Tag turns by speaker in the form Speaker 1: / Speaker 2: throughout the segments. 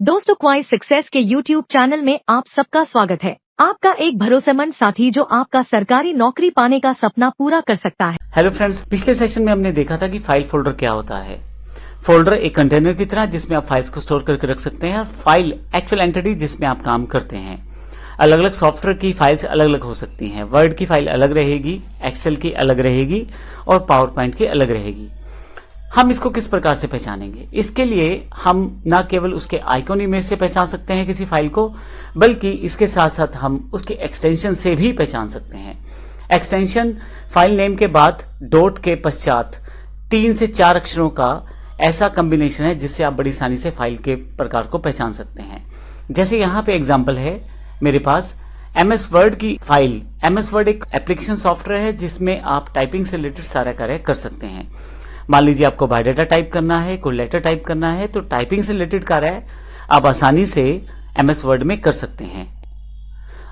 Speaker 1: दोस्तों, क्वाइस सक्सेस के YouTube channel में आप सबका स्वागत है। आपका एक भरोसेमंद साथी जो आपका सरकारी नौकरी पाने का सपना पूरा कर सकता है।
Speaker 2: हेलो फ्रेंड्स, पिछले सेशन में हमने देखा था कि फाइल फोल्डर क्या होता है। फोल्डर एक कंटेनर की तरह जिसमें आप फाइल्स को स्टोर करके रख सकते हैं, और फाइल एक्चुअल एंटिटी जिसमें आप काम करते हैं। अलग अलग सॉफ्टवेयर की फाइल्स अलग अलग हो सकती हैं। वर्ड की फाइल अलग रहेगी, एक्सेल की अलग रहेगी और पावर पॉइंट की अलग रहेगी। हम इसको किस प्रकार से पहचानेंगे? इसके लिए हम न केवल उसके आइकॉन इमेज से पहचान सकते हैं किसी फाइल को, बल्कि इसके साथ साथ हम उसके एक्सटेंशन से भी पहचान सकते हैं। एक्सटेंशन फाइल नेम के बाद डॉट के पश्चात 3 से 4 अक्षरों का ऐसा कॉम्बिनेशन है जिससे आप बड़ी आसानी से फाइल के प्रकार को पहचान सकते हैं। जैसे यहाँ पे एग्जाम्पल है मेरे पास MS वर्ड की फाइल। MS वर्ड एक एप्लीकेशन सॉफ्टवेयर है जिसमें आप टाइपिंग से रिलेटेड सारा कार्य कर सकते हैं। मान लीजिए आपको बायोडाटा टाइप करना है, कोई लेटर टाइप करना है, तो टाइपिंग से रिलेटेड कार्य आप आसानी से MS वर्ड में कर सकते हैं।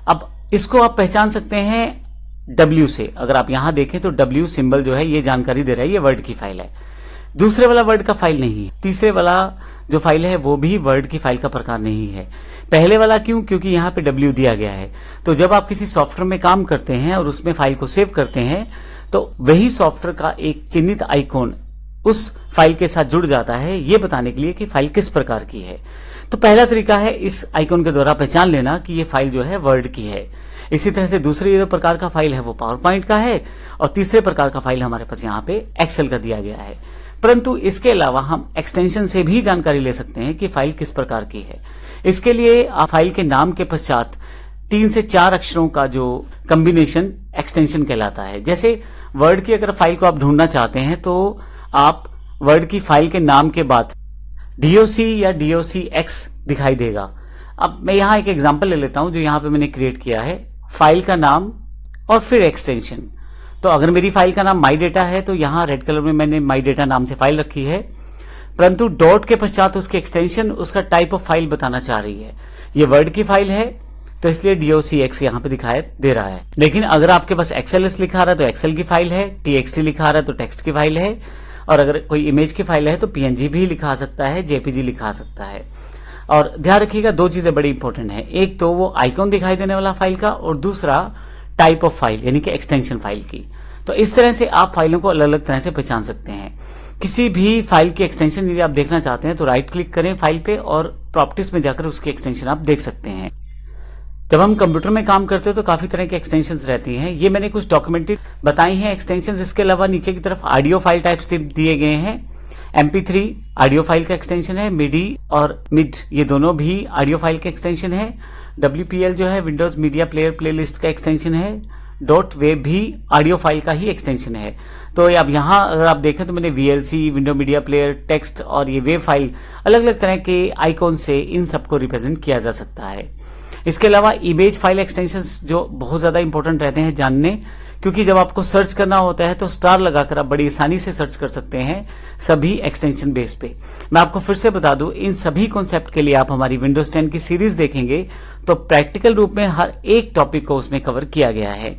Speaker 2: अब इसको आप पहचान सकते हैं W से। अगर आप यहां देखें तो W सिंबल जो है ये जानकारी दे रहा है ये वर्ड की फाइल है। दूसरे वाला वर्ड का फाइल नहीं है। तीसरे वाला जो फाइल है वो भी वर्ड की फाइल का प्रकार नहीं है। पहले वाला क्यों? क्योंकि यहाँ पे W दिया गया है। तो जब आप किसी सॉफ्टवेयर में काम करते हैं और उसमें फाइल को सेव करते हैं तो वही सॉफ्टवेयर का एक चिन्हित आइकॉन उस फाइल के साथ जुड़ जाता है, ये बताने के लिए कि फाइल किस प्रकार की है। तो पहला तरीका है इस आइकॉन के द्वारा पहचान लेना कि ये फाइल जो है वर्ड की है। इसी तरह से दूसरे जो प्रकार का फाइल है वो पावर पॉइंट का है, और तीसरे प्रकार का फाइल हमारे पास यहाँ पे एक्सेल का दिया गया है। परंतु इसके अलावा हम एक्सटेंशन से भी जानकारी ले सकते हैं कि फाइल किस प्रकार की है। इसके लिए आप फाइल के नाम के पश्चात 3 से 4 अक्षरों का जो कॉम्बिनेशन एक्सटेंशन कहलाता है। जैसे वर्ड की अगर फाइल को आप ढूंढना चाहते हैं तो आप वर्ड की फाइल के नाम के बाद DOC या DOCX दिखाई देगा। अब मैं यहां एक एग्जांपल ले लेता हूं जो यहां पे मैंने क्रिएट किया है। फाइल का नाम और फिर एक्सटेंशन। तो अगर मेरी फाइल का नाम माई डेटा है तो यहां रेड कलर में मैंने माई डेटा नाम से फाइल रखी है, परंतु डॉट के पश्चात उसके एक्सटेंशन उसका टाइप ऑफ फाइल बताना चाह रही है। ये वर्ड की फाइल है तो इसलिए DOCX यहाँ पे दिखाई दे रहा है। लेकिन अगर आपके पास XLS लिखा रहा है तो एक्सेल की फाइल है, TXT लिखा रहा है तो टेक्स्ट की फाइल है, और अगर कोई इमेज की फाइल है तो PNG भी लिखा सकता है, JPG लिखा सकता है। और ध्यान रखिएगा, 2 चीजें बड़ी इंपॉर्टेंट है। एक तो वो आइकॉन दिखाई देने वाला फाइल का, और दूसरा टाइप ऑफ फाइल यानी कि एक्सटेंशन फाइल की। तो इस तरह से आप फाइलों को अलग अलग तरह से पहचान सकते हैं। किसी भी फाइल की एक्सटेंशन यदि आप देखना चाहते हैं तो राइट क्लिक करें फाइल पे और प्रॉपर्टीज में जाकर उसकी एक्सटेंशन आप देख सकते हैं। जब हम कंप्यूटर में काम करते हैं तो काफी तरह की एक्सटेंशंस रहती हैं। ये मैंने कुछ डॉक्यूमेंट्री बताई हैं एक्सटेंशंस। इसके अलावा नीचे की तरफ ऑडियो फाइल टाइप्स दिए गए हैं। MP3 ऑडियो फाइल का एक्सटेंशन है, MIDI और MID ये दोनों भी ऑडियो फाइल के एक्सटेंशन है। WPL जो है विंडोज मीडिया प्लेयर प्लेलिस्ट का एक्सटेंशन है। .web भी ऑडियो फाइल का ही एक्सटेंशन है। तो अब यहाँ अगर आप देखें तो मैंने VLC, window media player, text और ये वेब फाइल अलग अलग तरह के आइकॉन से इन सबको रिप्रेजेंट किया जा सकता है। इसके अलावा इमेज फाइल एक्सटेंशंस जो बहुत ज्यादा इंपॉर्टेंट रहते हैं जानने, क्योंकि जब आपको सर्च करना होता है तो स्टार लगाकर आप बड़ी आसानी से सर्च कर सकते हैं सभी एक्सटेंशन बेस पे। मैं आपको फिर से बता दूं, इन सभी कॉन्सेप्ट के लिए आप हमारी विंडोज 10 की सीरीज देखेंगे तो प्रैक्टिकल रूप में हर एक टॉपिक को उसमें कवर किया गया है,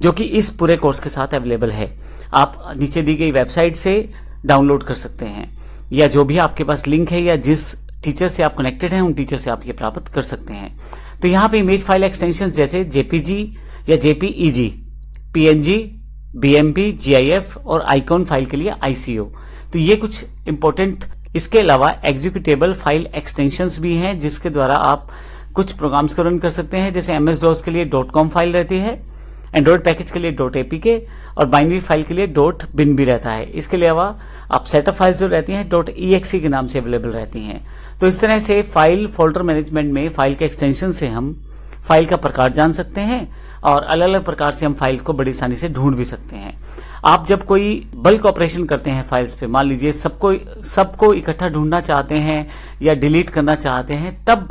Speaker 2: जो कि इस पूरे कोर्स के साथ अवेलेबल है। आप नीचे दी गई वेबसाइट से डाउनलोड कर सकते हैं, या जो भी आपके पास लिंक है या जिस टीचर से आप कनेक्टेड हैं उन टीचर से आप ये प्राप्त कर सकते हैं। तो यहाँ पे इमेज फाइल एक्सटेंशंस जैसे JPG या JPEG, PNG, BMP, GIF और आइकॉन फाइल के लिए ICO। तो ये कुछ इंपॉर्टेंट। इसके अलावा एग्जीक्यूटेबल फाइल एक्सटेंशंस भी हैं जिसके द्वारा आप कुछ प्रोग्राम्स को रन कर सकते हैं। जैसे MS-DOS के लिए .com फाइल रहती है, एंड्रॉइड पैकेज के लिए .apk और बाइनरी फाइल के लिए .bin भी रहता है। इसके अलावा आप सेटअप फाइल्स जो रहती हैं .exe के नाम से अवेलेबल रहती हैं। तो इस तरह से फाइल फोल्डर मैनेजमेंट में फाइल के एक्सटेंशन से हम फाइल का प्रकार जान सकते हैं, और अलग अलग प्रकार से हम फाइल्स को बड़ी आसानी से ढूंढ भी सकते हैं। आप जब कोई बल्क ऑपरेशन करते हैं फाइल्स पे, मान लीजिए सबको इकट्ठा ढूंढना चाहते हैं या डिलीट करना चाहते हैं, तब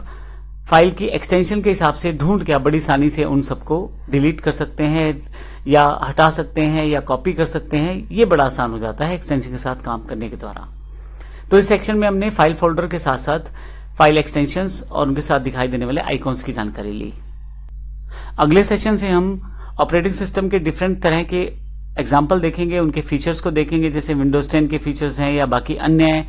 Speaker 2: फाइल की एक्सटेंशन के हिसाब से ढूंढ के आप बड़ी आसानी से उन सबको डिलीट कर सकते हैं या हटा सकते हैं या कॉपी कर सकते हैं। ये बड़ा आसान हो जाता है एक्सटेंशन के साथ काम करने के द्वारा। तो इस सेक्शन में हमने फाइल फोल्डर के साथ साथ फाइल एक्सटेंशंस और उनके साथ दिखाई देने वाले आइकॉन्स की जानकारी ली। अगले सेशन से हम ऑपरेटिंग सिस्टम के डिफरेंट तरह के एग्जाम्पल देखेंगे, उनके फीचर्स को देखेंगे, जैसे विंडोज 10 के फीचर्स हैं या बाकी अन्य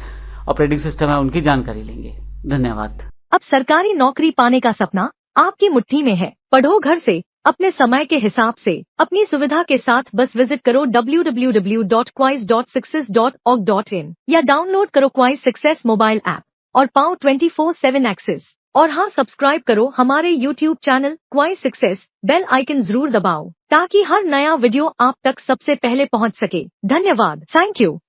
Speaker 2: ऑपरेटिंग सिस्टम है उनकी जानकारी लेंगे। धन्यवाद।
Speaker 1: अब सरकारी नौकरी पाने का सपना आपकी मुट्ठी में है। पढ़ो घर से, अपने समय के हिसाब से, अपनी सुविधा के साथ। बस विजिट करो www.quis.success.org.in या डाउनलोड करो क्वाइस सक्सेस मोबाइल ऐप और पाओ 24/7 एक्सेस। और हाँ, सब्सक्राइब करो हमारे YouTube चैनल क्वाइस सक्सेस, बेल आइकन जरूर दबाओ ताकि हर नया वीडियो आप तक सबसे पहले पहुंच सके। धन्यवाद। Thank you.